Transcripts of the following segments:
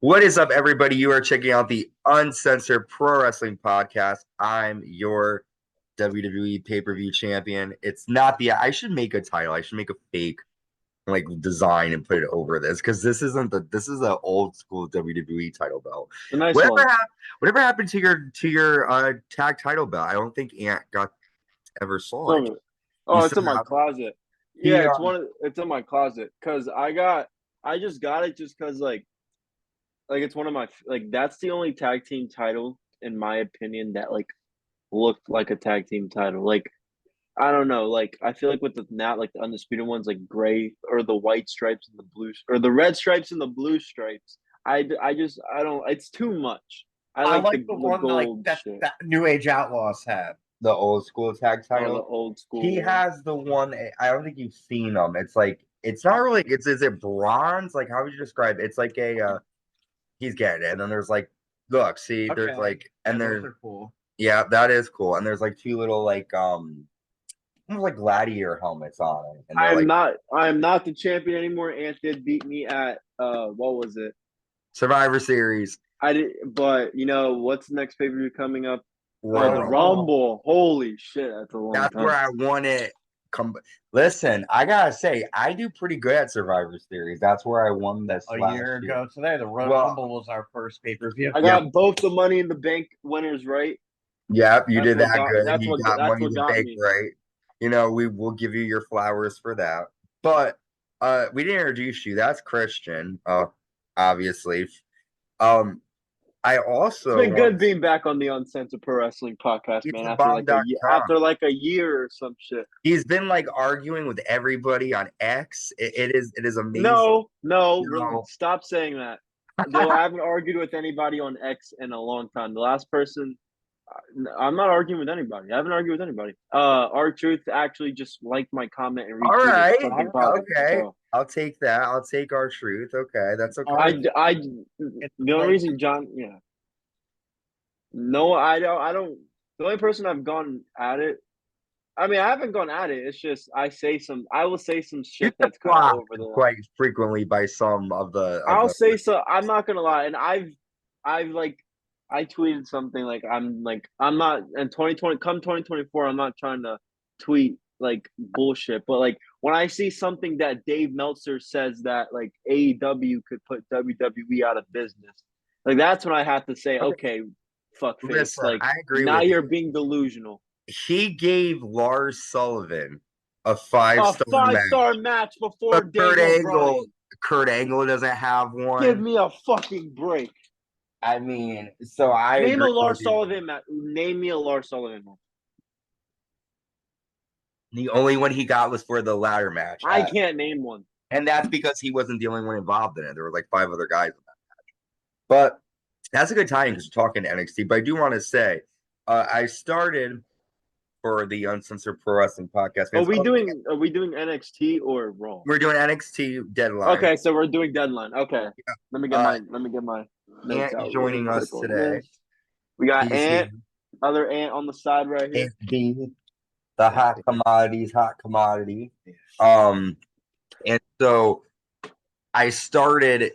What is up, everybody? You are checking out the Uncensored Pro Wrestling Podcast. I'm your WWE pay-per-view champion. It's not the. I should make a title. I should make a fake design and put it over this because this isn't the. This is an old school WWE title belt. A nice Whatever one. whatever happened to your tag title belt? I don't think Ant got ever saw it. Oh, it's in my closet. He Yeah, it's in my closet because I just got it just because it's one of my that's the only tag team title in my opinion that looked like a tag team title. I don't know, I feel like with the the undisputed ones like gray or the white stripes and the blue or the red stripes and the blue stripes. I don't. It's too much. I I like like the one gold that shit. New Age Outlaws had. the old school tag Oh, title. the old school. He has the one. I don't think you've seen him. It's like it's not really. It's is it bronze? Like how would you describe it? It's like a. He's getting it, and then there's look, see, there's and those there's are cool. yeah, that is cool, and there's two little almost like gladiator helmets on it, and I am not the champion anymore. Ant did beat me at what was it? Survivor Series. I did, but what's the next pay-per-view coming up? Royal the Rumble. Holy shit, that's a long That's time. where I won it. Listen, I gotta say, I do pretty good at Survivor Series. That's where I won this a year ago today. The Rumble was our first pay-per-view. I got both the Money in the Bank winners right. Yeah, you did that good. That's You what got Money in got the Bank me. right. We will give you your flowers for that. But we didn't introduce you. That's Christian, obviously. I also It's been good being back on the Uncensored Pro Wrestling Podcast, man. After a year or some shit. He's been arguing with everybody on X. It is amazing. No, stop saying that. I haven't argued with anybody on X in a long time. The last person, I'm not arguing with anybody. I haven't argued with anybody. R-Truth actually just liked my comment and retweeted. All right, okay. So. I'll take that. I'll take R-Truth. Okay, that's okay. The only reason John, yeah. No, I don't. The only person I've gone at it. I mean, I haven't gone at it. It's just I will say some shit that's kind of over the line. Quite frequently by some of the. I'll say so. I'm not gonna lie, and I tweeted something I'm not in 2020. Come 2024, I'm not trying to tweet bullshit, but when I see something that Dave Meltzer says that AEW could put WWE out of business, that's when I have to say, okay, fuck face. I agree. Now you're being delusional. He gave Lars Sullivan a five-star match before Kurt Angle doesn't have one. Give me a fucking break. I mean, so I name a Lars Sullivan match. Name me a Lars Sullivan match. The only one he got was for the ladder match. I can't name one. And that's because he wasn't the only one involved in it. There were 5 other guys in that match. But that's a good time because we're talking NXT. But I do want to say, I started for the Uncensored Pro Wrestling Podcast. Are we doing NXT or Raw? We're doing NXT Deadline. Okay, so we're doing Deadline. Okay, yeah. Let me get my. Ant joining us today. We got Ant, other Ant on the side right here. The hot commodity. And so I started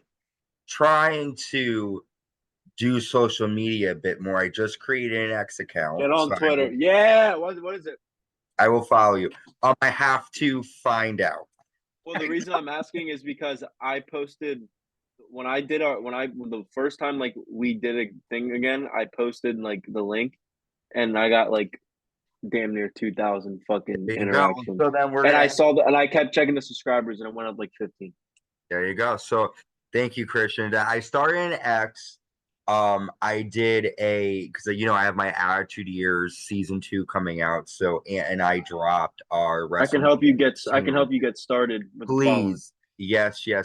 trying to do social media a bit more. I just created an X account. Get on Twitter. Yeah. What is it? I will follow you. I have to find out. Well, the reason I'm asking is because I posted when the first time we did a thing again, I posted the link and I got damn near 2,000 fucking interactions. So then I kept checking the subscribers and it went up 15. There you go. So thank you, Christian. I started an X. I did because I have my Attitude Years season 2 coming out. So and I dropped our. I can help you get started. Please, yes. You're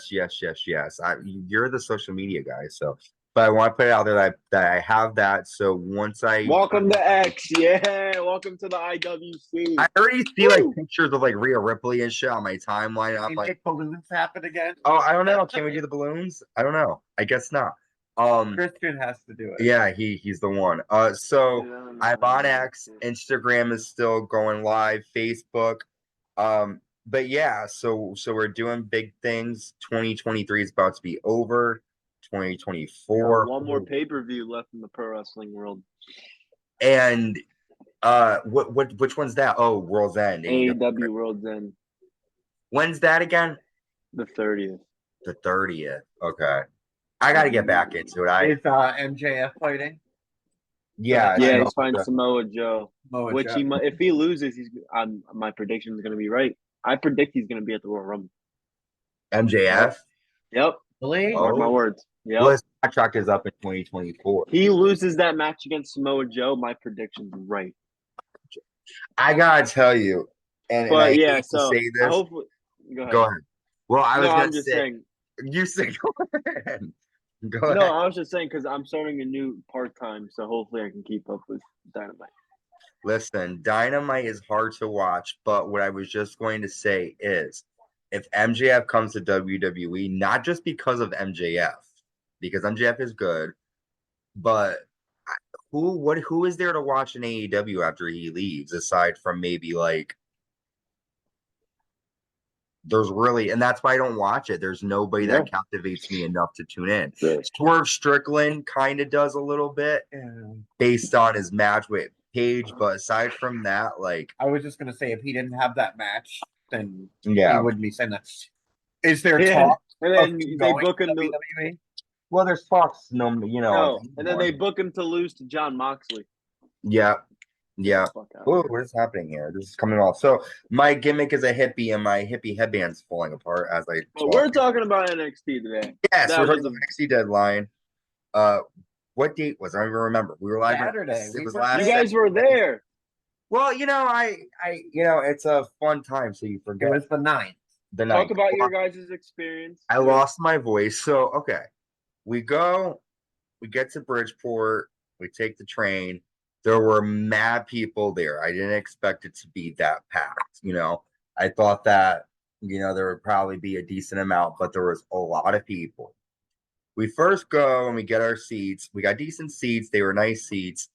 the social media guy, so. But I want to put it out there that I have that. So once welcome to X, yeah, welcome to the IWC. I already see pictures of Rhea Ripley and shit on my timeline. I'm make balloons happen again. Oh, I don't know. Can we do the balloons? I don't know. I guess not. Christian has to do it. Yeah, he's the one. So I'm on X. Instagram is still going live. Facebook. But yeah, so we're doing big things. 2023 is about to be over. 2024. One more pay-per-view left in the pro wrestling world. And which one's that? Oh, World's End. AEW World's End. When's that again? The 30th. The 30th. Okay. I got to get back into it. Is MJF fighting? Yeah, he's fighting Samoa Joe. If he loses, my prediction is going to be right. I predict he's going to be at the Royal Rumble. MJF? Yep. Really? Mark my words. Yep. Well, his contract is up in 2024. He loses that match against Samoa Joe, my prediction's right. I got to tell you, and I hate to say this. Go ahead. Well, I'm just saying. You say go ahead. Go ahead. No, I was just saying because I'm starting a new part-time, so hopefully I can keep up with Dynamite. Listen, Dynamite is hard to watch, but what I was just going to say is if MJF comes to WWE, not just because of MJF, because MJF is good, but who is there to watch in AEW after he leaves, aside from maybe like there's really, and that's why I don't watch it. There's nobody that captivates me enough to tune in. Swerve Strickland kind of does a little bit based on his match with Paige, but aside from that, like I was just gonna say, if he didn't have that match, then he yeah, wouldn't be saying that. Is there talk? And then they book him to WWE? Well, there's talks, and then they book him to lose to John Moxley. Yeah. Oh, what is happening here? This is coming off. So my gimmick is a hippie, and my hippie headband's falling apart as I. But we're talking about NXT today. Yes, we're talking about NXT Deadline. What date was it? I don't even remember. We were live Saturday. It was last. You guys were there. Well, I it's a fun time, so you forget. It was the 9th. The 9th. Talk about your guys' experience. I lost my voice, so okay. We get to Bridgeport. We take the train. There were mad people there. I didn't expect it to be that packed. I thought that, there would probably be a decent amount, but there was a lot of people. We first go and we get our seats. We got decent seats. They were nice seats,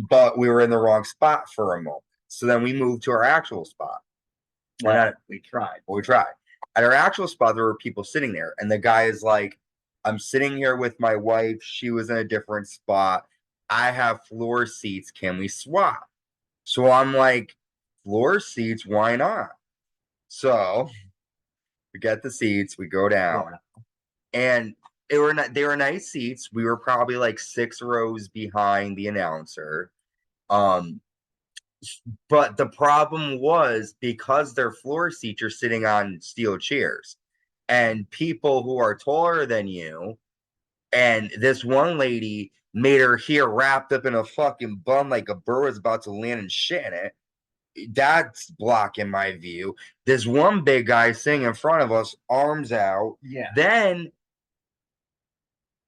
but we were in the wrong spot for a moment. So then we moved to our actual spot. We tried. At our actual spot, there were people sitting there, and the guy is like, I'm sitting here with my wife. She was in a different spot. I have floor seats. Can we swap? So I'm like, floor seats? Why not? So we get the seats. We go down, and they were nice seats. We were probably like 6 rows behind the announcer. But the problem was because they're floor seats, you're sitting on steel chairs, and people who are taller than you, and this one lady made her hair wrapped up in a fucking bun like a bird was about to land and shit in it. That's blocking my view. This one big guy sitting in front of us, arms out. Yeah. Then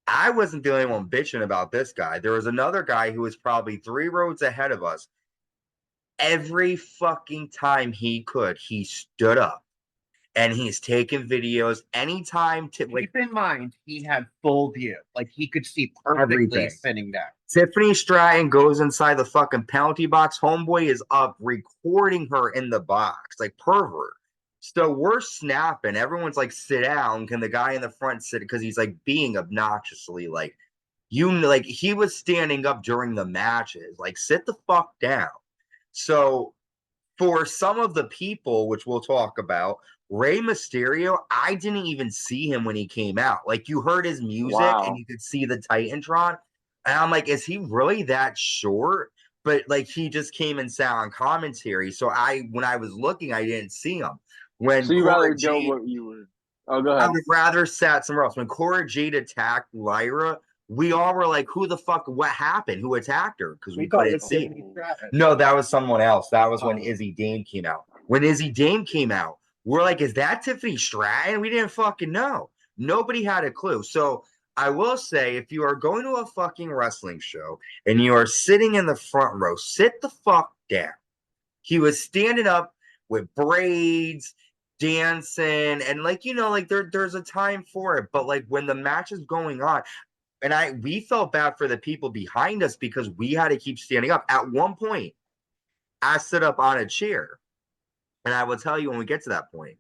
I wasn't the only one bitching about this guy. There was another guy who was probably 3 rows ahead of us. Every fucking time he could, he stood up and he's taking videos anytime. Keep in mind, he had full view. Like, he could see perfectly spinning down. Tiffany Stratton goes inside the fucking penalty box. Homeboy is up recording her in the box, like pervert. So we're snapping. Everyone's like, sit down. Can the guy in the front sit? Because he's like being obnoxiously like, he was standing up during the matches. Like, sit the fuck down. So for some of the people, which we'll talk about, Rey Mysterio, I didn't even see him when he came out. Like, you heard his music and you could see the Titantron. And I'm like, is he really that short? But like, he just came and sat on commentary. So when I was looking, I didn't see him. So you rather go what you were. Oh, go ahead. I would rather sat somewhere else. When Cora Jade attacked Lyra, we all were like, who the fuck, what happened? Who attacked her? Because we couldn't see. No, that was someone else. That was when Izzy Dame came out. When Izzy Dame came out, we're like, is that Tiffany Stratton? We didn't fucking know. Nobody had a clue. So I will say, if you are going to a fucking wrestling show and you are sitting in the front row, sit the fuck down. He was standing up with braids, dancing, and like, there's a time for it. But like, when the match is going on, and we felt bad for the people behind us because we had to keep standing up. At one point, I stood up on a chair, and I will tell you when we get to that point.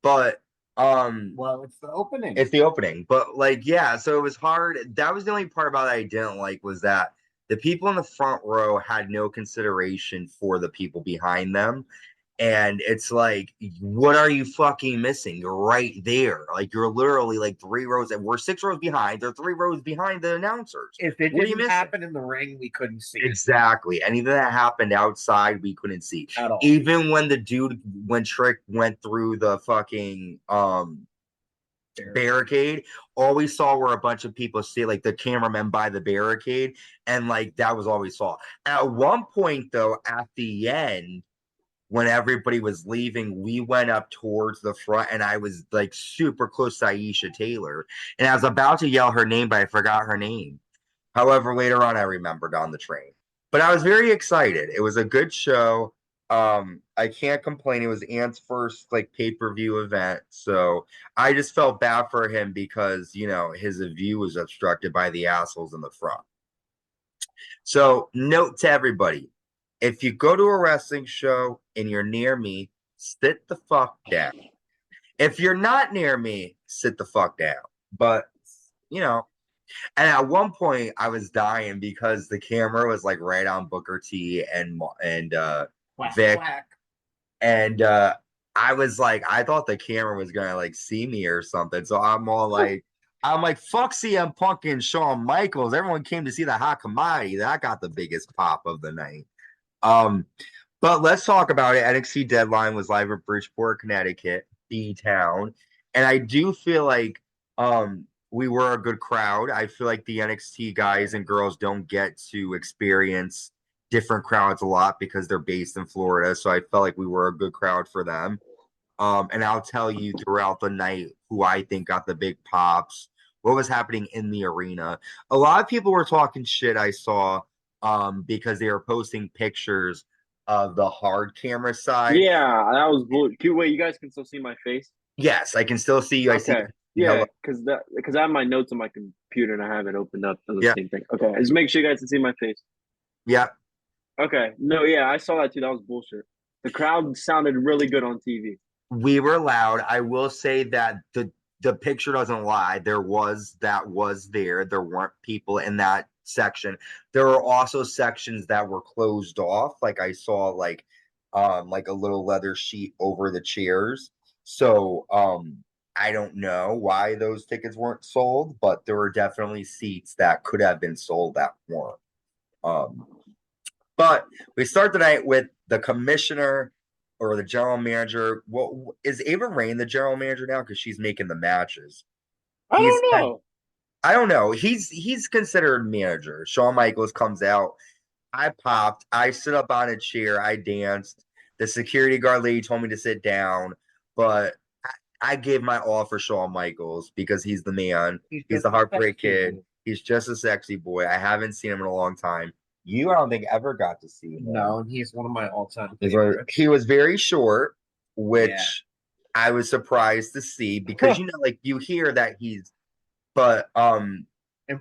But Well, it's the opening. It's the opening, but like, yeah, so it was hard. That was the only part about it I didn't like, was that the people in the front row had no consideration for the people behind them. And it's like, what are you fucking missing? You're right there. Like, you're literally like 3 rows, and we're 6 rows behind. They're 3 rows behind the announcers. If it What are you didn't missing? happen in the ring, we couldn't see it Exactly. Anything that happened outside, we couldn't see. at all. Even when Trick went through the fucking barricade, all we saw were a bunch of people see, like, the cameramen by the barricade, and like that was all we saw. At one point, though, at the end, when everybody was leaving, we went up towards the front, and I was like super close to Aisha Taylor, and I was about to yell her name, but I forgot her name. However, later on, I remembered on the train. But I was very excited. It was a good show. I can't complain. It was Ant's first like pay-per-view event, so I just felt bad for him because, you know, his view was obstructed by the assholes in the front. So, note to everybody: if you go to a wrestling show and you're near me, sit the fuck down. If you're not near me, sit the fuck down. But, you know, and at one point I was dying because the camera was like right on Booker T and Whack, Vic, whack. and I was like, I thought the camera was gonna like see me or something. So I'm like, fuck CM Punk and Shawn Michaels. Everyone came to see the hot commodity. That got the biggest pop of the night. But let's talk about it. NXT Deadline was live at Bridgeport, Connecticut, the town, and I do feel like we were a good crowd. I feel like the NXT guys and girls don't get to experience different crowds a lot because they're based in Florida. So I felt like we were a good crowd for them. And I'll tell you throughout the night who I think got the big pops, what was happening in the arena. A lot of people were talking shit, I saw, because they were posting pictures of the hard camera side. Yeah, that was bull. Wait, you guys can still see my face? Yes, I can still see you. I see. Okay. Yeah, because I have my notes on my computer and I have it opened up on the same thing. Okay, just make sure you guys can see my face. Yeah. Okay. No, yeah, I saw that too. That was bullshit. The crowd sounded really good on TV. We were loud. I will say that the picture doesn't lie. There was there. There weren't people in that section. There were also sections that were closed off. Like I saw like a little leather sheet over the chairs. So I don't know why those tickets weren't sold, but there were definitely seats that could have been sold that weren't. But we start the night with the commissioner or the general manager. Well, is Ava Rain the general manager now? Because she's making the matches. I don't know. I don't know. He's considered manager. Shawn Michaels comes out. I popped. I stood up on a chair. I danced. The security guard lady told me to sit down, but I gave my all for Shawn Michaels because he's the man. He's the Heartbreak Kid. He's just a sexy boy. I haven't seen him in a long time. You, I don't think, ever got to see him. No, and he's one of my all-time favorites. He was very short, which I was surprised to see because, you know, like you hear that but and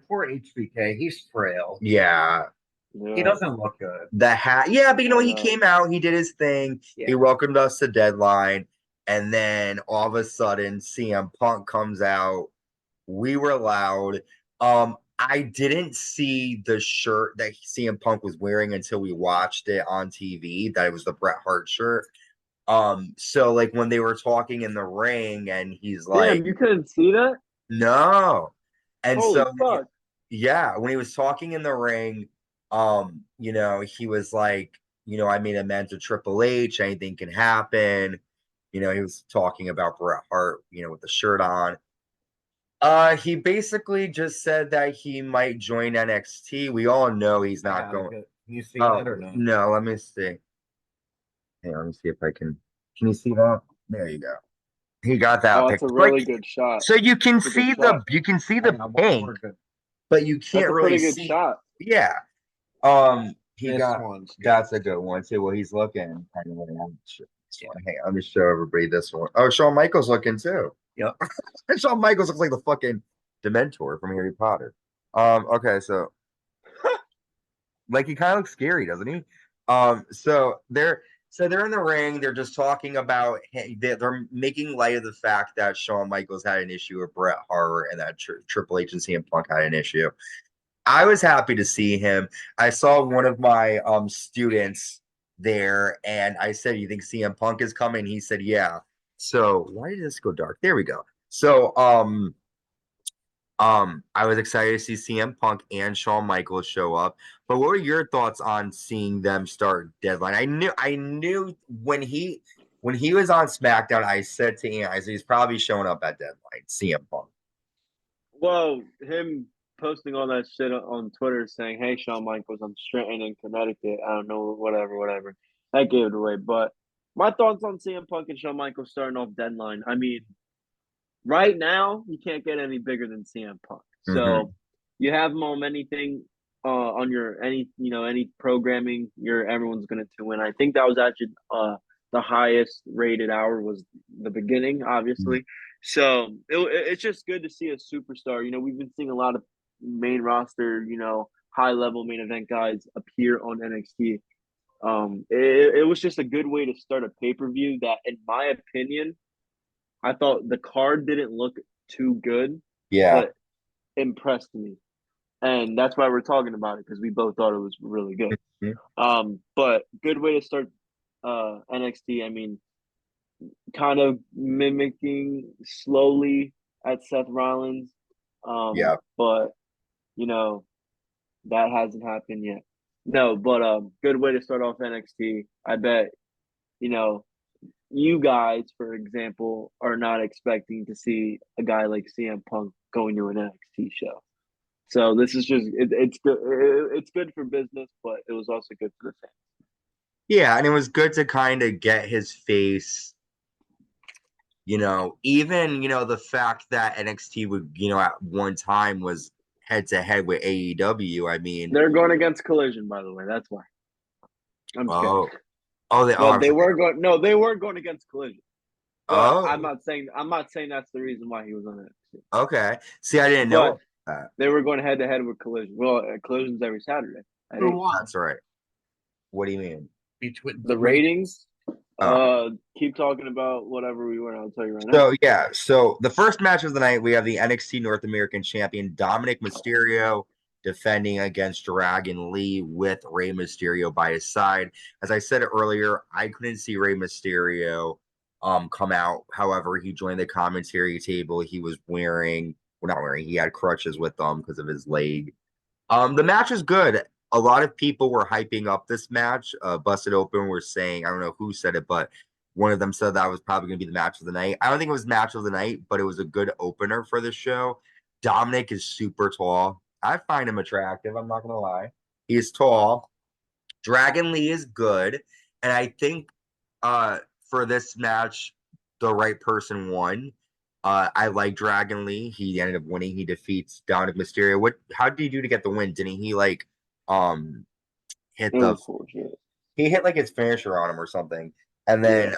poor HBK, he's frail. Yeah. He doesn't look good. The hat, yeah, but you know, he came out, he did his thing, he welcomed us to Deadline, and then all of a sudden CM Punk comes out. We were loud. I didn't see the shirt that CM Punk was wearing until we watched it on TV, that it was the Bret Hart shirt. So like when they were talking in the ring and he's like, damn, you couldn't see that? No. And holy so fuck. Yeah, when he was talking in the ring, you know, he was like, you know, I made amends with Triple H, anything can happen. You know, he was talking about Bret Hart, you know, with the shirt on. He basically just said that he might join NXT. We all know he's not going. Can you see that or not? No, let me see. Hey, let me see if I can. Can you see that? There you go. He got that. Oh, that's a really good shot. So you can see the pink, but you can't really see. That's a pretty good shot. Yeah. He got that's a good one too. Well, he's looking. Hey, let me show everybody this one. Oh, Shawn Michaels looking too. Yep. And Shawn Michaels looks like the fucking Dementor from Harry Potter. Okay, so like he kind of looks scary, doesn't he? So So they're in the ring. They're just talking about. They're making light of the fact that Shawn Michaels had an issue with Bret Hart and that Triple H and CM Punk had an issue. I was happy to see him. I saw one of my students there, and I said, "You think CM Punk is coming?" He said, "Yeah." So why did this go dark? There we go. So I was excited to see CM Punk and Shawn Michaels show up. But what were your thoughts on seeing them start Deadline? I knew when he was on SmackDown, I said to Ian, I said he's probably showing up at Deadline, CM Punk. Well, him posting all that shit on Twitter saying, "Hey, Shawn Michaels, I'm straightened in Connecticut. I don't know, whatever." That gave it away. But my thoughts on CM Punk and Shawn Michaels starting off Deadline. I mean, right now, you can't get any bigger than CM Punk. So you have him on anything on your any programming, everyone's gonna tune in. I think that was actually the highest rated hour was the beginning, obviously. So it's just good to see a superstar. We've been seeing a lot of main roster, high level main event guys appear on NXT. It was just a good way to start a pay-per-view that, in my opinion, I thought the card didn't look too good, Yeah. but impressed me. And that's why we're talking about it, because we both thought it was really good. But good way to start NXT. I mean, kind of mimicking slowly at Seth Rollins. Yeah. But, that hasn't happened yet. No, but good way to start off NXT. I bet, you guys, for example, are not expecting to see a guy like CM Punk going to an NXT show. So this is just it's good. It's good for business, but it was also good for the fans. Yeah, and it was good to kind of get his face. Even the fact that NXT would at one time was head to head with AEW. I mean, They're going against Collision, by the way. That's why. I'm just kidding. They were going. No, they weren't going against Collision. But I'm not saying that's the reason why he was on it. Okay. See, I didn't know that. They were going head to head with Collision. Well, Collision's every Saturday. That's right. What do you mean? Between the ratings. Keep talking about whatever we were. I'll tell you right now. So the first match of the night, we have the NXT North American Champion Dominik Mysterio defending against Dragon Lee with Rey Mysterio by his side. As I said earlier, I couldn't see Rey Mysterio come out. However, he joined the commentary table. He was he had crutches with them because of his leg. The match is good. A lot of people were hyping up this match. Busted Open were saying, I don't know who said it, but one of them said that was probably going to be the match of the night. I don't think it was match of the night, but it was a good opener for the show. Dominik is super tall. I find him attractive. I'm not going to lie. He's tall. Dragon Lee is good. And I think for this match, the right person won. I like Dragon Lee. He ended up winning. He defeats Dominik Mysterio. How did he do to get the win? Didn't he hit he hit like his finisher on him or something? And then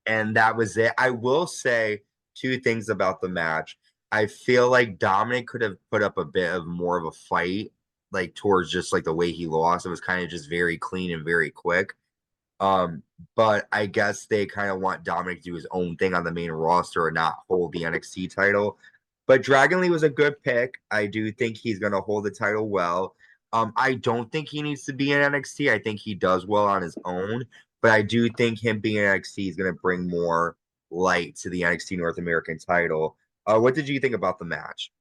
and that was it. I will say two things about the match. I feel like Dominik could have put up a bit of more of a fight, like towards just like the way he lost. It was kind of just very clean and very quick. But I guess they kind of want Dominik to do his own thing on the main roster and not hold the NXT title. But Dragon Lee was a good pick. I do think he's going to hold the title well. I don't think he needs to be in NXT. I think he does well on his own. But I do think him being in NXT is going to bring more light to the NXT North American title. What did you think about the match?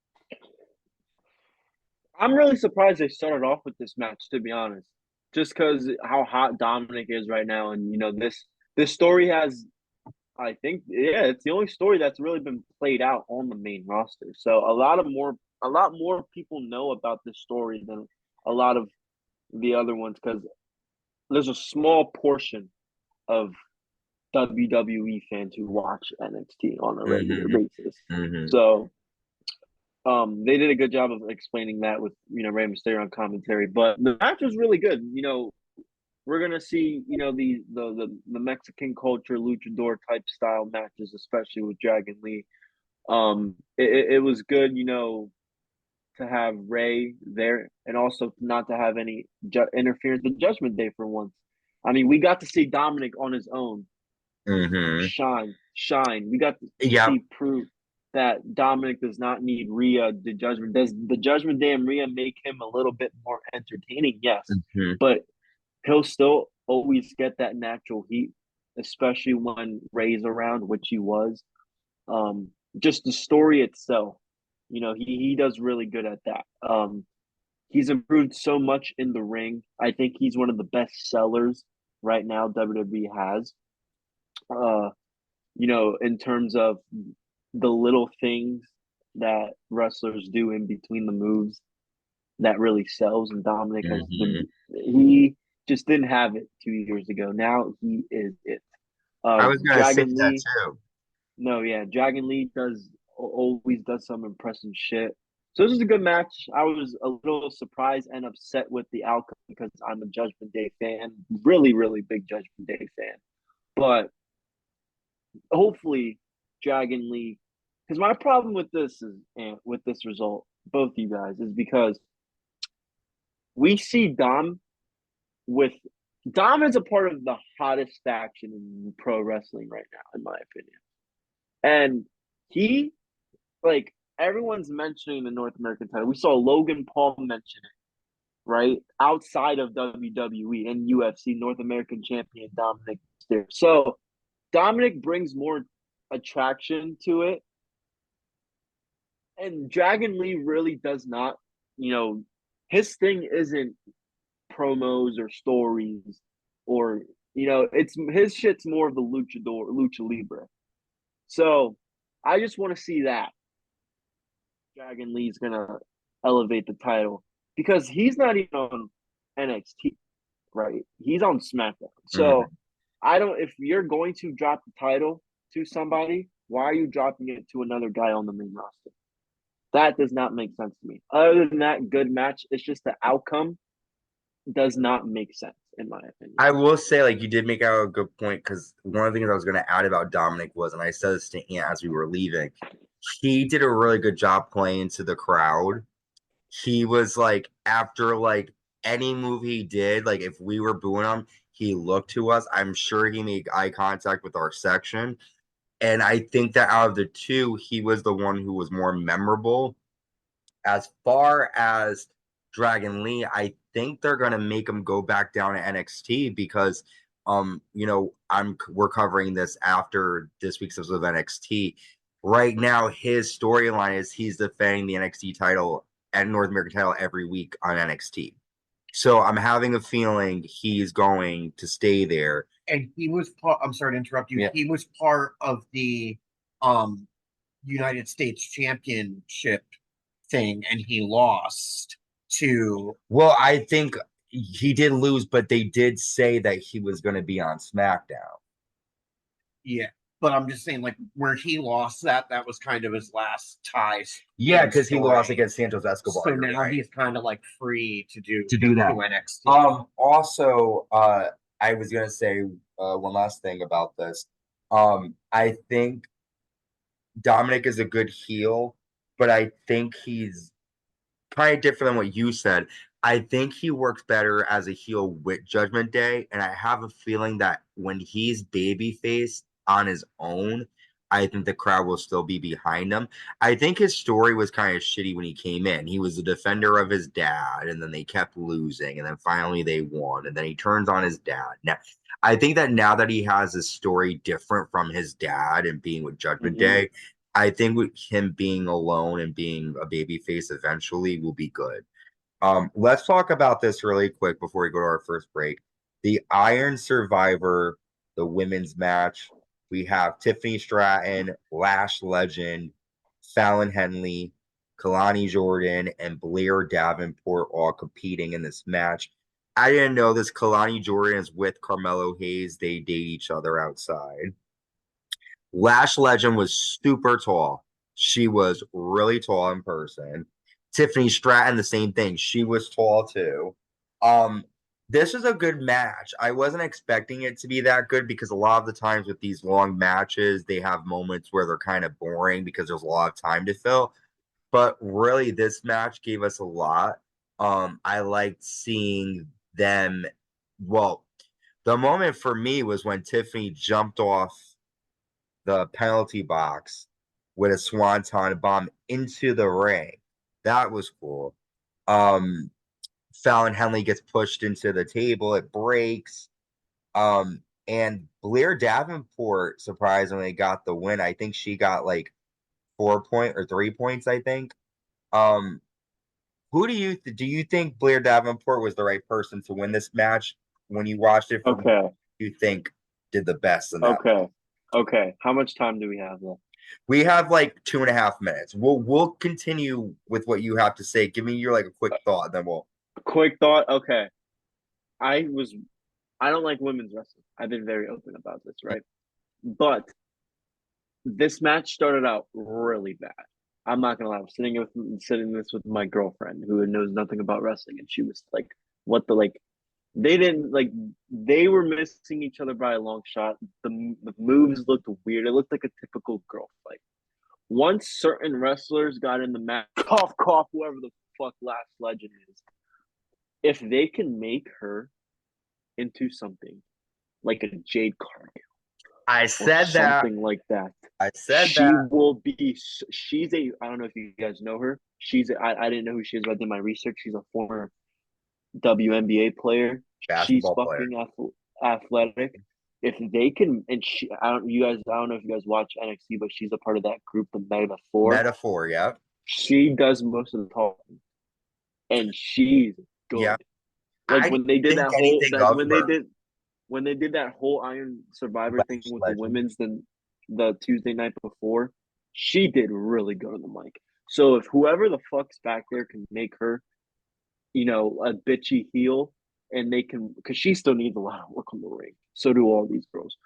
I'm really surprised they started off with this match, to be honest. Just because how hot Dominik is right now, and this story has, I think, it's the only story that's really been played out on the main roster. So a lot more people know about this story than a lot of the other ones, because there's a small portion of WWE fans who watch NXT on a regular basis. So they did a good job of explaining that with Rey Mysterio on commentary. But the match was really good. We're gonna see the Mexican culture luchador type style matches, especially with Dragon Lee. It was good, to have Rey there, and also not to have any interference with Judgment Day for once. I mean, we got to see Dominik on his own Mm-hmm. shine. We got to Yeah. see proof that Dominik does not need Rhea, the Judgment. Does the Judgment Day and Rhea make him a little bit more entertaining? Yes, Mm-hmm. but he'll still always get that natural heat, especially when Ray's around, which he was. Just the story itself, he does really good at that. He's improved so much in the ring. I think he's one of the best sellers right now WWE has. Uh, in terms of the little things that wrestlers do in between the moves that really sells. And Dominik has Mm-hmm. been, he just didn't have it 2 years ago. Now he is it. I was gonna say Dragon that Lee, too. no, yeah, Dragon Lee always does some impressive shit. So this is a good match. I was a little surprised and upset with the outcome because I'm a Judgment Day fan, really, really big Judgment Day fan. But hopefully, Dragon Lee, because my problem with this is and with this result, both you guys, is because we see with Dom is a part of the hottest faction in pro wrestling right now, in my opinion. And he, like, everyone's mentioning the North American title. We saw Logan Paul mention it, right? Outside of WWE and UFC, North American champion Dominik Mysterio. So Dominik brings more attraction to it. And Dragon Lee really does not, his thing isn't promos or stories or, it's his shit's more of the lucha libre. So I just want to see that Dragon Lee's gonna elevate the title because he's not even on NXT, right? He's on SmackDown. Mm-hmm. So I don't. If you're going to drop the title to somebody, why are you dropping it to another guy on the main roster? That does not make sense to me. Other than that, good match. It's just the outcome does not make sense in my opinion. I will say, like, you did make out a good point because one of the things I was going to add about Dominik was, and I said this to Ant as we were leaving, he did a really good job playing to the crowd. He was like, after like any move he did, like if we were booing him, he looked to us. I'm sure he made eye contact with our section. And I think that out of the two, he was the one who was more memorable. As far as Dragon Lee, I think they're gonna make him go back down to NXT because we're covering this after this week's episode of NXT. Right now, his storyline is he's defending the NXT title and North American title every week on NXT. So I'm having a feeling he's going to stay there. And he was part, I'm sorry to interrupt you. Yeah. He was part of the um United States Championship thing, and he lost to. Well, I think he did lose, but they did say that he was going to be on SmackDown. Yeah, but I'm just saying, like, where he lost that was kind of his last ties. Yeah, because he lost against Santos Escobar. So now he's kind of like free to do that. NXT. Also, I was gonna say one last thing about this. I think Dominik is a good heel, but I think he's kind of different than what you said. I think he works better as a heel with Judgment Day, and I have a feeling that when he's babyface on his own, I think the crowd will still be behind him. I think his story was kind of shitty when he came in. He was the defender of his dad, and then they kept losing, and then finally they won, and then he turns on his dad. Now, I think that now that he has a story different from his dad and being with Judgment Day, I think with him being alone and being a babyface eventually will be good. Let's talk about this really quick before we go to our first break. The Iron Survivor, the women's match. We have Tiffany Stratton, Lash Legend, Fallon Henley, Kalani Jordan, and Blair Davenport all competing in this match. I didn't know this. Kalani Jordan is with Carmelo Hayes. They date each other outside. Lash Legend was super tall. She was really tall in person. Tiffany Stratton, the same thing. She was tall too. This is a good match. I wasn't expecting it to be that good because a lot of the times with these long matches, they have moments where they're kind of boring because there's a lot of time to fill. But really, this match gave us a lot. I liked seeing them. Well, The moment for me was when Tiffany jumped off the penalty box with a swanton bomb into the ring. That was cool. Fallon Henley gets pushed into the table. It breaks. And Blair Davenport surprisingly got the win. I think she got like 3 points, I think. Who do you think Blair Davenport was the right person to win this match when you watched it? From Okay. you think did the best in that? Okay. How much time do we have left? We have like 2.5 minutes. We'll continue with what you have to say. Give me your like a quick thought, then we'll. Quick thought. Okay. I don't like women's wrestling. I've been very open about this, right? But this match started out really bad. I'm not gonna lie. I'm sitting this with my girlfriend who knows nothing about wrestling, and she was like, "What the like?" They were missing each other by a long shot. The moves looked weird. It looked like a typical girl fight. Once certain wrestlers got in the match, cough, whoever the fuck Last Legend is, if they can make her into something like a Jade Cargill, I said that. something like that. I said she that. will be. She's a. I don't know if you guys know her. I didn't know who she is, but I did my research. She's a former WNBA player. Basketball She's player. fucking athletic. If they can, and I don't know if you guys watch NXT, but she's a part of that group, the Metaphor, yeah. She does most of the talking, and she's good. Yeah. Like when they did when they did that whole Iron Survivor thing with the women's, then the Tuesday night before, she did really good on the mic. So if whoever the fuck's back there can make her, a bitchy heel, and they can, because she still needs a lot of work on the ring. So do all these girls.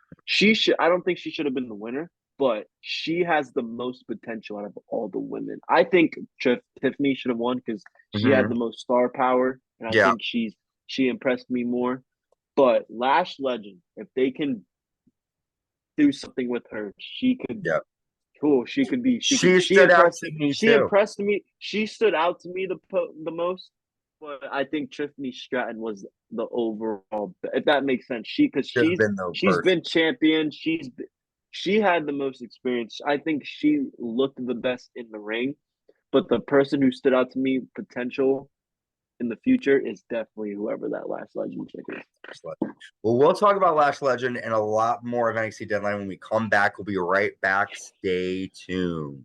I don't think she should have been the winner, but she has the most potential out of all the women. I think Tiffany should have won because she had the most star power, and I think she impressed me more. But Lash Legend, if they can do something with her, she could. Yeah. Cool. She could be. She stood out to me She too. impressed me. She stood out to me the most. But I think Tiffany Stratton was the overall. If that makes sense, she's been champion. She had the most experience. I think she looked the best in the ring. But the person who stood out to me, potential in the future, is definitely whoever that Lash Legend chick is. Well, we'll talk about Lash Legend and a lot more of NXT Deadline when we come back. We'll be right back. Stay tuned.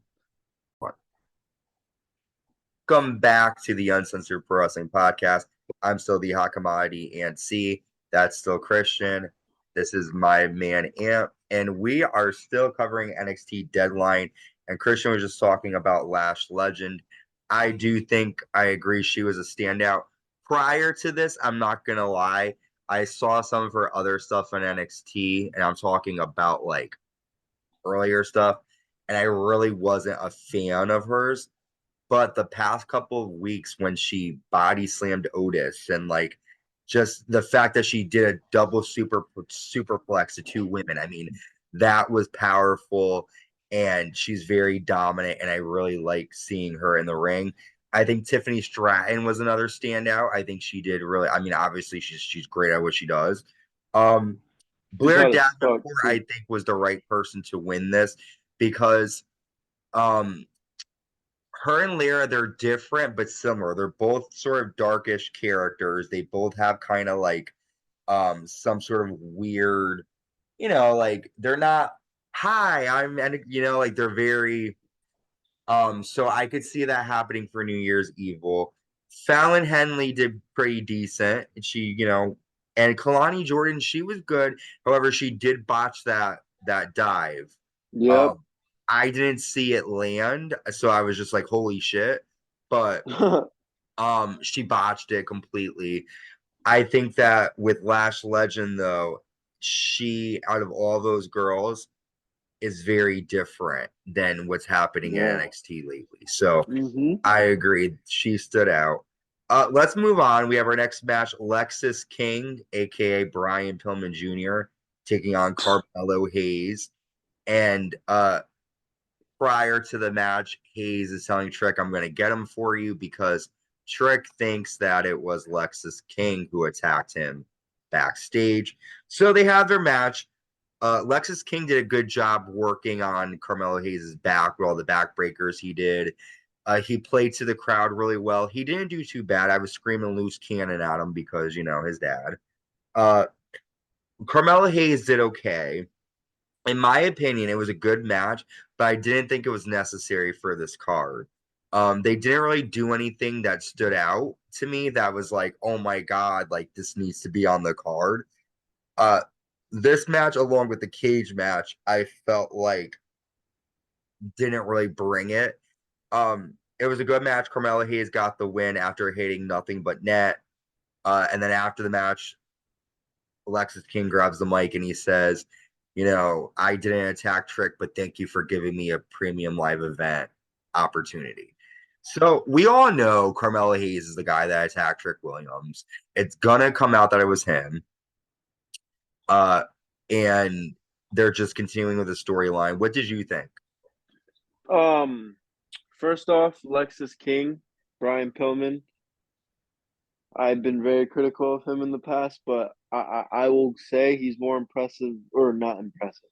Welcome back to the Uncensored Pro Wrestling Podcast. I'm still the hot commodity and C. That's still Christian. This is my man Amp, and we are still covering NXT Deadline. And Christian was just talking about Lash Legend. I do think I agree she was a standout. Prior to this, I'm not gonna lie, I saw some of her other stuff on NXT, and I'm talking about like earlier stuff, and I really wasn't a fan of hers. But the past couple of weeks when she body slammed Otis and like just the fact that she did a double superplex to two women, I mean, that was powerful, and she's very dominant, and I really like seeing her in the ring. I think Tiffany Stratton was another standout. I think she did really. I mean, obviously she's great at what she does. Blair Davenport, I think, was the right person to win this because her and Lyra, they're different but similar. They're both sort of darkish characters. They both have kind of like some sort of weird, like they're not like they're very so I could see that happening for New Year's Evil. Fallon Henley did pretty decent. She, and Kalani Jordan, she was good. However, she did botch that dive. Yep. I didn't see it land, so I was just like, holy shit. But she botched it completely. I think that with Lash Legend, though, she, out of all those girls, is very different than what's happening in NXT lately. So I agree. She stood out. Let's move on. We have our next match, Lexis King, aka Brian Pillman Jr., taking on Carmelo Hayes. And prior to the match, Hayes is telling Trick, I'm going to get him for you because Trick thinks that it was Lexis King who attacked him backstage. So they have their match. Lexis King did a good job working on Carmelo Hayes' back with all the backbreakers he did. He played to the crowd really well. He didn't do too bad. I was screaming loose cannon at him because, his dad. Carmelo Hayes did okay. In my opinion, it was a good match, but I didn't think it was necessary for this card. They didn't really do anything that stood out to me that was like, oh my God, like this needs to be on the card. This match, along with the cage match, I felt like didn't really bring it. It was a good match. Carmelo Hayes got the win after hitting nothing but net. And then after the match, Alexis King grabs the mic and he says, I did an attack trick, but thank you for giving me a premium live event opportunity. So we all know Carmelo Hayes is the guy that attacked Trick Williams. It's gonna come out that it was him. And they're just continuing with the storyline. What did you think? First off, Lexis King, Brian Pillman. I've been very critical of him in the past, but I will say he's more impressive, or not impressive,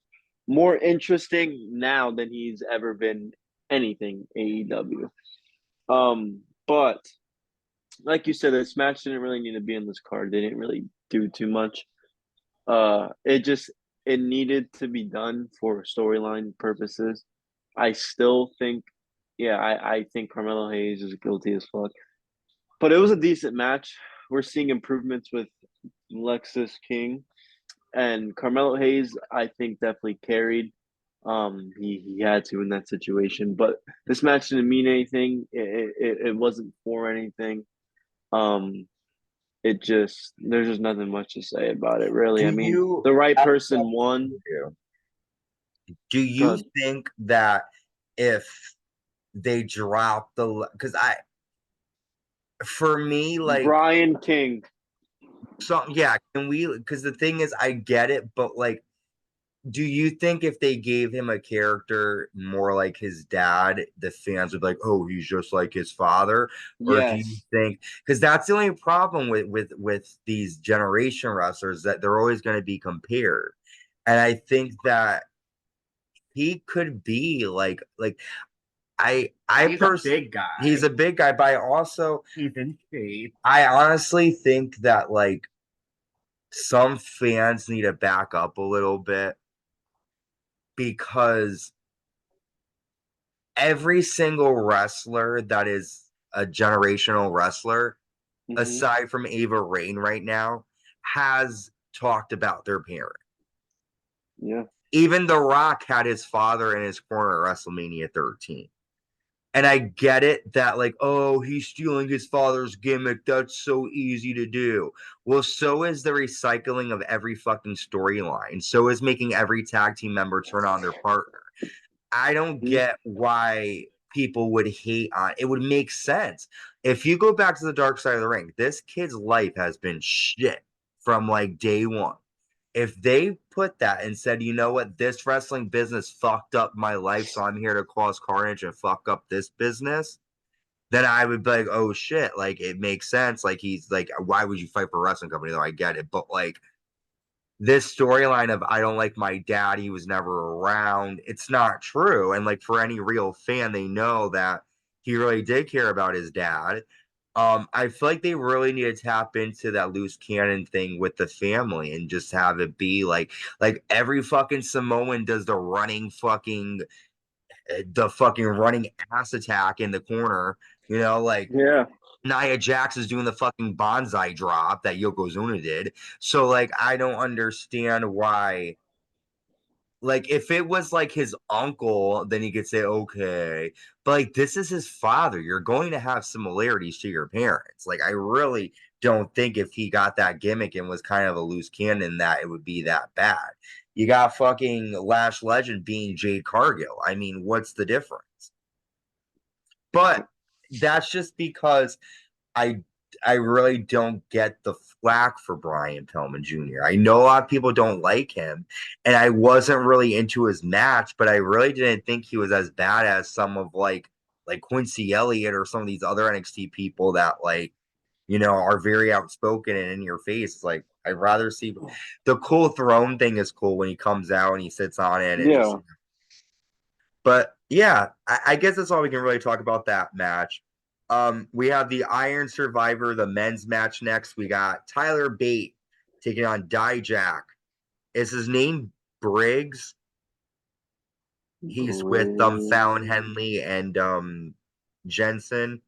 more interesting now than he's ever been anything AEW. But like you said, this match didn't really need to be in this card. They didn't really do too much. It needed to be done for storyline purposes. I still think, I think Carmelo Hayes is guilty as fuck. But it was a decent match. We're seeing improvements with Lexis King and Carmelo Hayes. I think definitely carried. He had to in that situation, but this match didn't mean anything. It wasn't for anything. There's just nothing much to say about it, really. The right person won. Do you think that if they drop for me, like Brian King. because the thing is, I get it, but like, do you think if they gave him a character more like his dad, the fans would be like, oh, he's just like his father? Or do you think, because that's the only problem with these generation wrestlers, that they're always going to be compared. And I think that he could be like he's a big guy. He's a big guy, but he's in shape. I honestly think that like some fans need to back up a little bit, because every single wrestler that is a generational wrestler, aside from Ava Rain right now, has talked about their parent. Yeah. Even The Rock had his father in his corner at WrestleMania 13. And I get it that like, oh, he's stealing his father's gimmick. That's so easy to do. Well, so is the recycling of every fucking storyline. So is making every tag team member turn on their partner. I don't get why people would hate on it. Would make sense. If you go back to the dark side of the ring, this kid's life has been shit from like day one. If they put that and said, you know what, this wrestling business fucked up my life, so I'm here to cause carnage and fuck up this business, then I would be like, oh shit, like it makes sense. Like he's like, why would you fight for a wrestling company? Though I get it, but like this storyline of I don't like my dad, he was never around, it's not true. And like for any real fan, they know that he really did care about his dad. I feel like they really need to tap into that loose cannon thing with the family and just have it be like every fucking Samoan does the fucking running ass attack in the corner, like Nia Jax is doing the fucking bonsai drop that Yokozuna did. So like I don't understand why. Like, if it was like his uncle, then he could say, okay. But like, this is his father. You're going to have similarities to your parents. Like, I really don't think if he got that gimmick and was kind of a loose cannon, that it would be that bad. You got fucking Lash Legend being Jade Cargill. I mean, what's the difference? But that's just because I really don't get the flack for Brian Pillman Jr. I know a lot of people don't like him, and I wasn't really into his match, but I really didn't think he was as bad as some of like Quincy Elliott or some of these other NXT people that like are very outspoken and in your face. It's like, I'd rather see the cool throne thing is cool when he comes out and he sits on it. And Yeah. but yeah, I guess that's all we can really talk about that match. We have the Iron Survivor, the men's match next. We got Tyler Bate taking on Dijak. Is his name Briggs? He's with Fallon Henley and Jensen.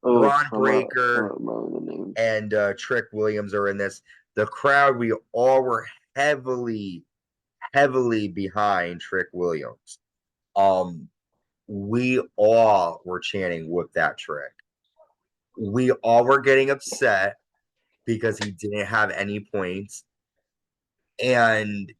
Oh, Braun I Breaker don't remember the name. and Trick Williams are in this. The crowd, we all were heavily behind Trick Williams. We all were chanting "Whoop that Trick." We all were getting upset because he didn't have any points. And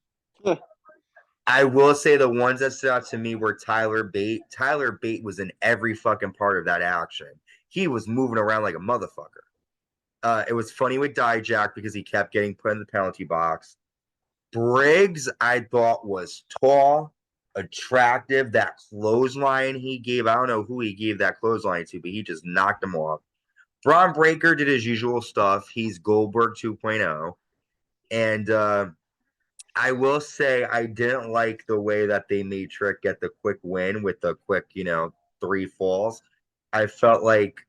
I will say the ones that stood out to me were Tyler Bate. Tyler Bate was in every fucking part of that action. He was moving around like a motherfucker. It was funny with Dijak because he kept getting put in the penalty box. Briggs, I thought, was tall, attractive. That clothesline he gave, I don't know who he gave that clothesline to, but he just knocked him off. Braun Breaker did his usual stuff. He's Goldberg 2.0. And I will say I didn't like the way that they made Trick get the quick win with the quick, 3 falls. I felt like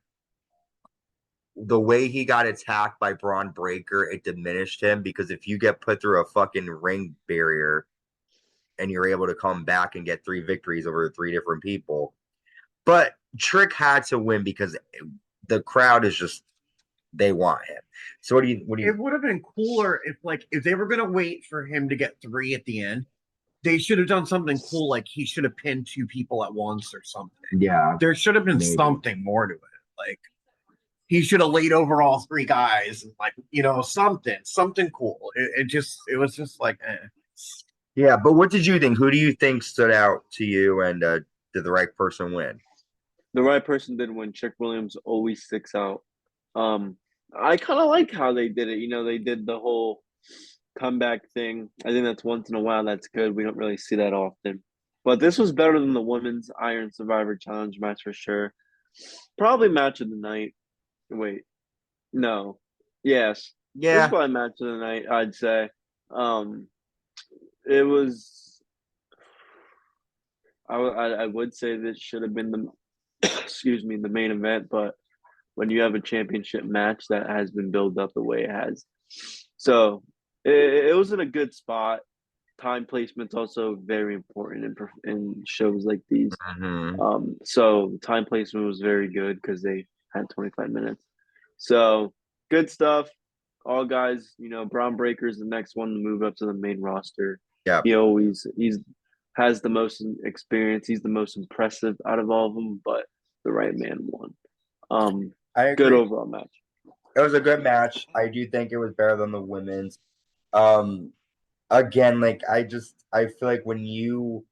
the way he got attacked by Braun Breaker, it diminished him because if you get put through a fucking ring barrier and you're able to come back and get 3 victories over 3 different people. But Trick had to win because the crowd is just, they want him. So what do you It would have been cooler if they were gonna wait for him to get 3 at the end. They should have done something cool, like he should have pinned 2 people at once or something. Yeah, there should have been something more to it. Like he should have laid over all 3 guys, and something cool. It was just like, eh. Yeah, but what did you think? Who do you think stood out to you, and did the right person win? The right person did win. Trick Williams always sticks out. I kind of like how they did it. They did the whole comeback thing. I think that's once in a while. That's good. We don't really see that often. But this was better than the women's Iron Survivor Challenge match for sure. Probably match of the night. Wait, no, yes, this is Yeah, probably match of the night. I'd say. It was. I would say this should have been the excuse me, the main event, but when you have a championship match that has been built up the way it has, so it was in a good spot. Time placement's also very important in shows like these. So time placement was very good because they had 25 minutes. So good stuff. All guys, Braun Breaker's the next one to move up to the main roster. yeah. He's has the most experience. He's the most impressive out of all of them, but the right man won. I agree. Good overall match. It was a good match. I do think it was better than the women's. Again, I feel like when you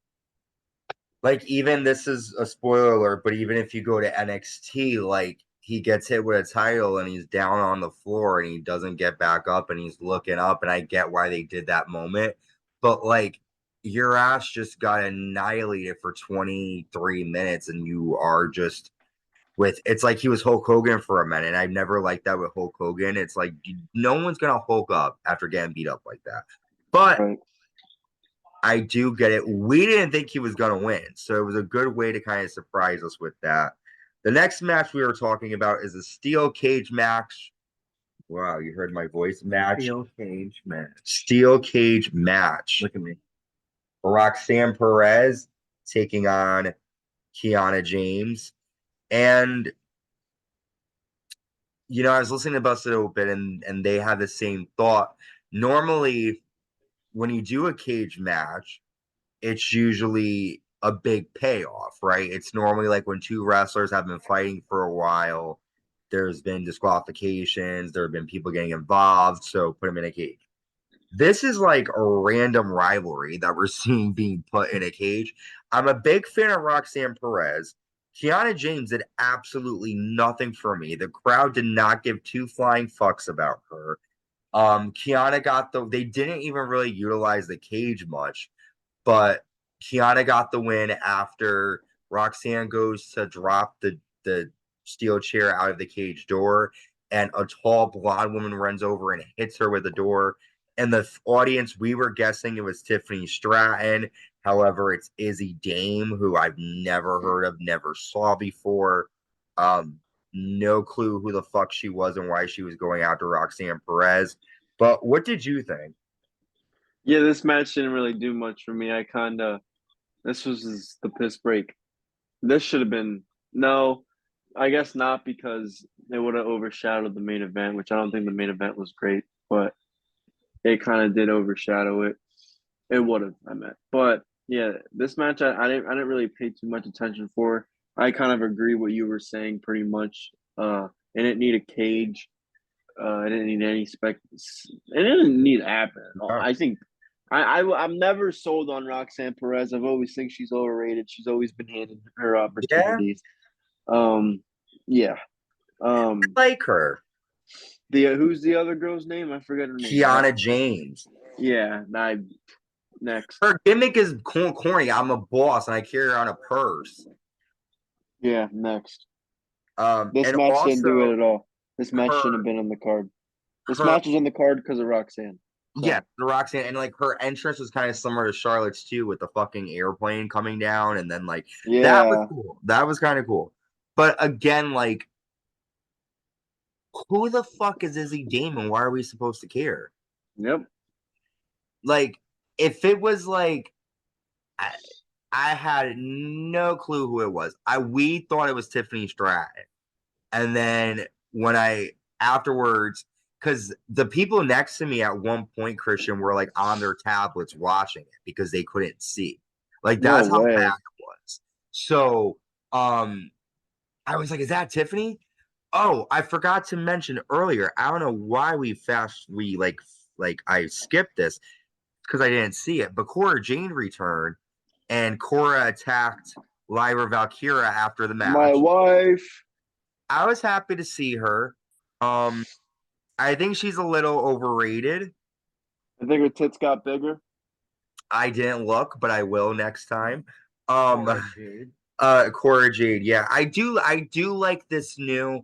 even this is a spoiler alert, but even if you go to NXT, he gets hit with a title and he's down on the floor and he doesn't get back up and he's looking up, and I get why they did that moment, but your ass just got annihilated for 23 minutes and you are just it's like he was Hulk Hogan for a minute. I've never liked that with Hulk Hogan. It's like no one's gonna Hulk up after getting beat up like that. But right. I do get it. We didn't think he was gonna win, so it was a good way to kind of surprise us with that. The next match we were talking about is a steel cage match. Wow, you heard my voice. Steel cage match. Steel cage match. Look at me. Roxanne Perez taking on Kiana James. And I was listening to Busted Open and they had the same thought. Normally, when you do a cage match, it's usually a big payoff, right? It's normally like when 2 wrestlers have been fighting for a while, there's been disqualifications, there have been people getting involved, so put them in a cage. This is like a random rivalry that we're seeing being put in a cage. I'm a big fan of Roxanne Perez. Kiana James did absolutely nothing for me. The crowd did not give 2 flying fucks about her. Kiana they didn't even really utilize the cage much, but Kiana got the win after Roxanne goes to drop the steel chair out of the cage door. and a tall blonde woman runs over and hits her with a door. And the audience, we were guessing it was Tiffany Stratton. However, it's Izzy Dame, who I've never heard of, never saw before. No clue who the fuck she was and why she was going after Roxanne Perez. But what did you think? Yeah, this match didn't really do much for me. This was the piss break. This should have been, no, I guess not, because it would have overshadowed the main event, which I don't think the main event was great, but it kind of did overshadow it. It would have, I meant. But yeah, this match I didn't really pay too much attention for. I kind of agree what you were saying pretty much. It didn't need a cage. It didn't need any spec. It didn't need to happen at all. I think I'm never sold on Roxanne Perez. I've always think she's overrated. She's always been handed her opportunities. Yeah. I like her. Who's the other girl's name? I forget her name. Kiana James. Yeah. Next. Her gimmick is corny. I'm a boss and I carry around a purse. Yeah. Next. This and match also, didn't do it at all. This match shouldn't have been on the card. This match is on the card because of Roxanne. Yeah, the Roxanne, and like her entrance was kind of similar to Charlotte's too, with the fucking airplane coming down, and then like that was cool. That was kind of cool. But again, like, who the fuck is Izzy Dame, and why are we supposed to care? Yep. Like, if it was like, I had no clue who it was. We thought it was Tiffany Stratton, and then when afterwards. Because the people next to me at one point, Christian, were like on their tablets watching it because they couldn't see. Like that's how bad it was. So I was like, is that Tiffany? Oh, I forgot to mention earlier. I don't know why I skipped this because I didn't see it. But Cora Jade returned and Cora attacked Lyra Valkyria after the match. My wife. I was happy to see her. I think she's a little overrated. I think her tits got bigger. I didn't look, but I will next time. Cora Jade. Cora Jade, yeah. I do like this new.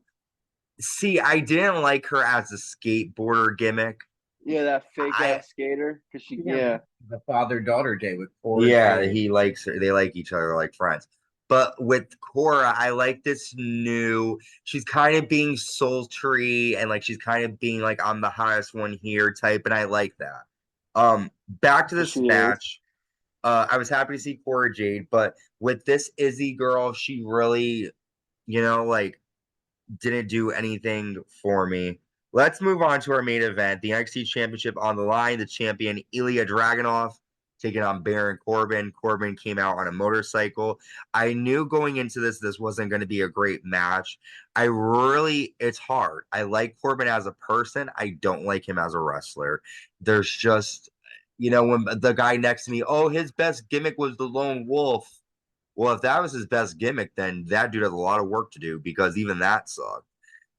See, I didn't like her as a skateboarder gimmick. Yeah, that fake ass skater. Cause the father-daughter day with Cora. Yeah, Jade. he likes her. They like each other like friends. But with Cora, I like this new. She's kind of being sultry and like she's kind of being like I'm the hottest one here type, and I like that. Back to this match. I was happy to see Cora Jade, but with this Izzy girl, she really, like didn't do anything for me. Let's move on to our main event, the NXT Championship on the line. The champion Ilija Draganuv taking on Baron Corbin. Corbin came out on a motorcycle. I knew going into this wasn't going to be a great match. It's hard. I like Corbin as a person. I don't like him as a wrestler. There's just, when the guy next to me, his best gimmick was the lone wolf. Well, if that was his best gimmick, then that dude has a lot of work to do because even that sucked.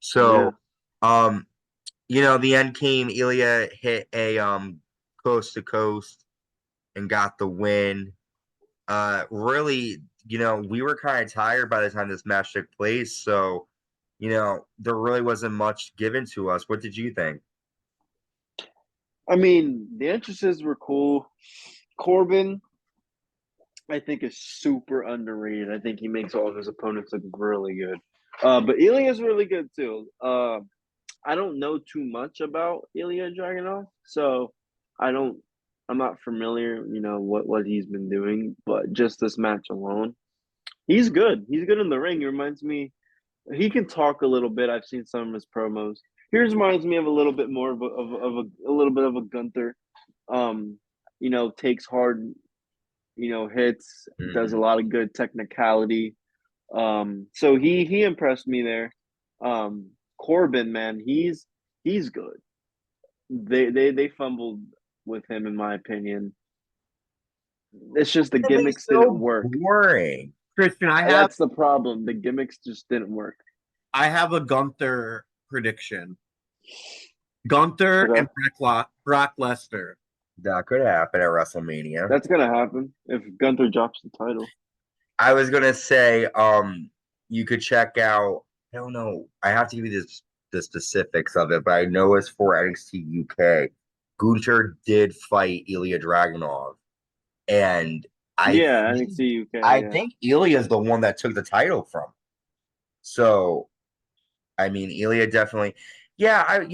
So, the end came. Ilya hit a coast to coast and got the win. Really, we were kind of tired by the time this match took place. So, there really wasn't much given to us. What did you think? I mean, the entrances were cool. Corbin, I think, is super underrated. I think he makes all of his opponents look really good. But Ilya is really good too. I don't know too much about Ilija Draganuv, so I'm not familiar, what he's been doing, but just this match alone, he's good. He's good in the ring. He reminds me, he can talk a little bit. I've seen some of his promos. He reminds me of a little bit more of a little bit of a Gunther. Takes hard, hits, does a lot of good technicality. So he impressed me there. Corbin, man, he's good. They fumbled with him, in my opinion. It's just the gimmicks didn't work. Boring. Christian, that's the problem. The gimmicks just didn't work. I have a Gunther prediction. Gunther and Brock Lesnar. That could happen at WrestleMania. That's gonna happen if Gunther drops the title. I was gonna say, you could check out. I don't know. I have to give you the specifics of it, but I know it's for NXT UK. Gunther did fight Ilija Dragunov, and NXT UK. I think Ilya is the one that took the title from him. So, I mean, Ilya definitely. Yeah,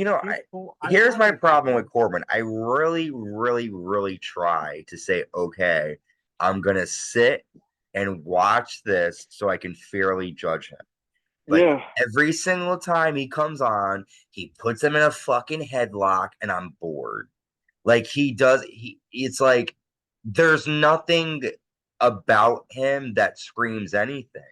here's my problem with Corbin. I really, really, really try to say, okay, I'm gonna sit and watch this so I can fairly judge him. But every single time he comes on, he puts him in a fucking headlock, and I'm bored. Like it's like there's nothing about him that screams anything.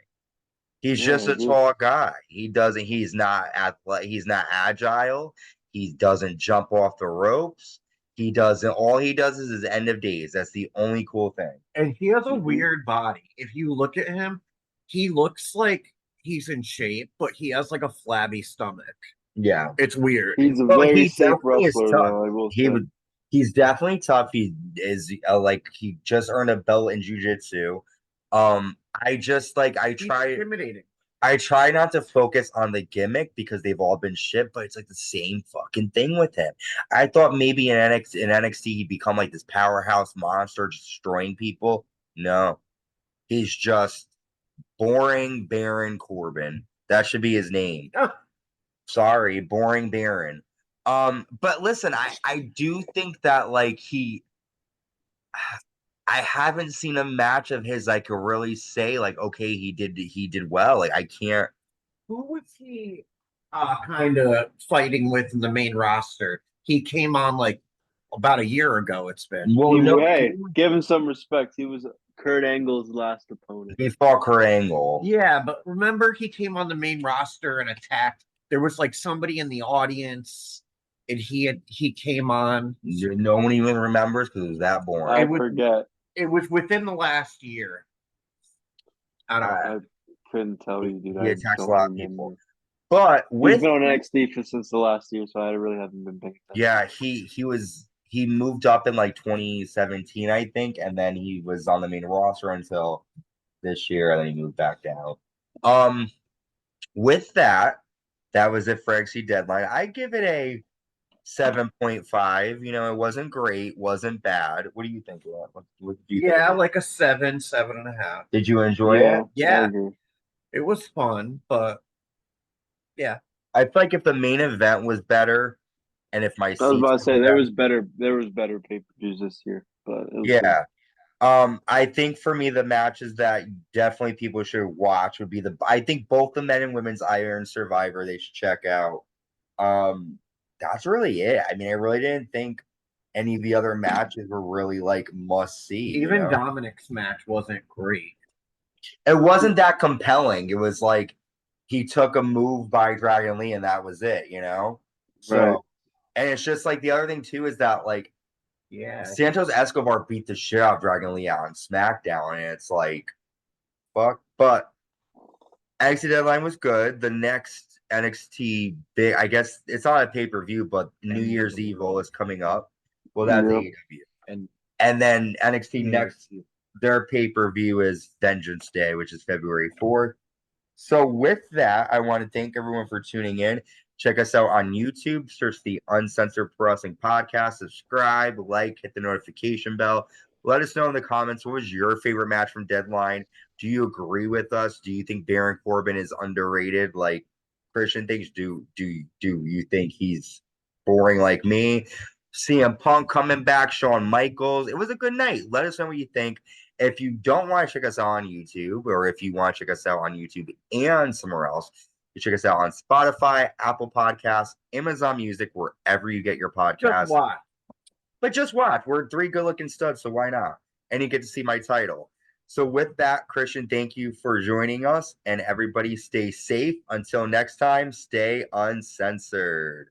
He's just a tall guy. He's not athletic, he's not agile. He doesn't jump off the ropes. All he does is his end of days. That's the only cool thing. And he has a weird body. If you look at him, he looks like he's in shape, but he has like a flabby stomach. Yeah. It's weird. He's a very safe wrestler, though, I will say. He's definitely tough. He is he just earned a belt in jiu-jitsu. He's intimidating. I try not to focus on the gimmick because they've all been shit, but it's like the same fucking thing with him. I thought maybe in NXT he'd become like this powerhouse monster just destroying people. No. He's just boring Baron Corbin. That should be his name. Sorry, boring Baron. But listen, I do think that I haven't seen a match of his I could really say like, okay, he did well. Like I can't. Who was he kind of fighting with in the main roster? He came on like about a year ago. It's been. Well, give him some respect. He was Kurt Angle's last opponent. He fought Kurt Angle. Yeah, but remember he came on the main roster and attacked. There was like somebody in the audience, and he came on. No one even remembers because it was that boring. I forget. It was within the last year. I couldn't tell you, dude. He attacks a lot of people. But he's been on NXT since the last year, so I really haven't been paying attention. Yeah, he moved up in like 2017, I think, and then he was on the main roster until this year, and then he moved back down. With that was it for NXT Deadline. I give it a 7.5. It wasn't great, wasn't bad. What do you think of that? What do you think? Like a 7.5. Did you enjoy it? Yeah. It was fun, but yeah. I feel like if the main event was better, and if my I was about to say there was better pay-per-views this year, but yeah. I think for me the matches that definitely people should watch would be I think both the men and women's Iron Survivor they should check out. That's really it. I mean, I really didn't think any of the other matches were really like must see. Even Dominik's match wasn't great. It wasn't that compelling. It was like he took a move by Dragon Lee and that was it, So, right. And it's just like the other thing too is that Santos Escobar beat the shit out of Dragon Lee out on SmackDown, and it's like, fuck. But NXT Deadline was good. The next NXT big, I guess it's not a pay-per-view, but New Year's Evil is coming up. Well, that's AEW. And then NXT next, their pay-per-view is Vengeance Day, which is February 4th. So with that, I want to thank everyone for tuning in. Check us out on YouTube. Search the Uncensored Pro Wrestling Podcast. Subscribe, hit the notification bell. Let us know in the comments what was your favorite match from Deadline. Do you agree with us? Do you think Baron Corbin is underrated like Christian thinks? Do you think he's boring like me? CM Punk coming back, Shawn Michaels. It was a good night. Let us know what you think. If you don't want to check us out on YouTube, or if you want to check us out on YouTube and somewhere else, you check us out on Spotify, Apple Podcasts, Amazon Music, wherever you get your podcasts. Just watch. We're three good-looking studs, so why not? And you get to see my title. So with that, Christian, thank you for joining us, and everybody stay safe. Until next time, stay uncensored.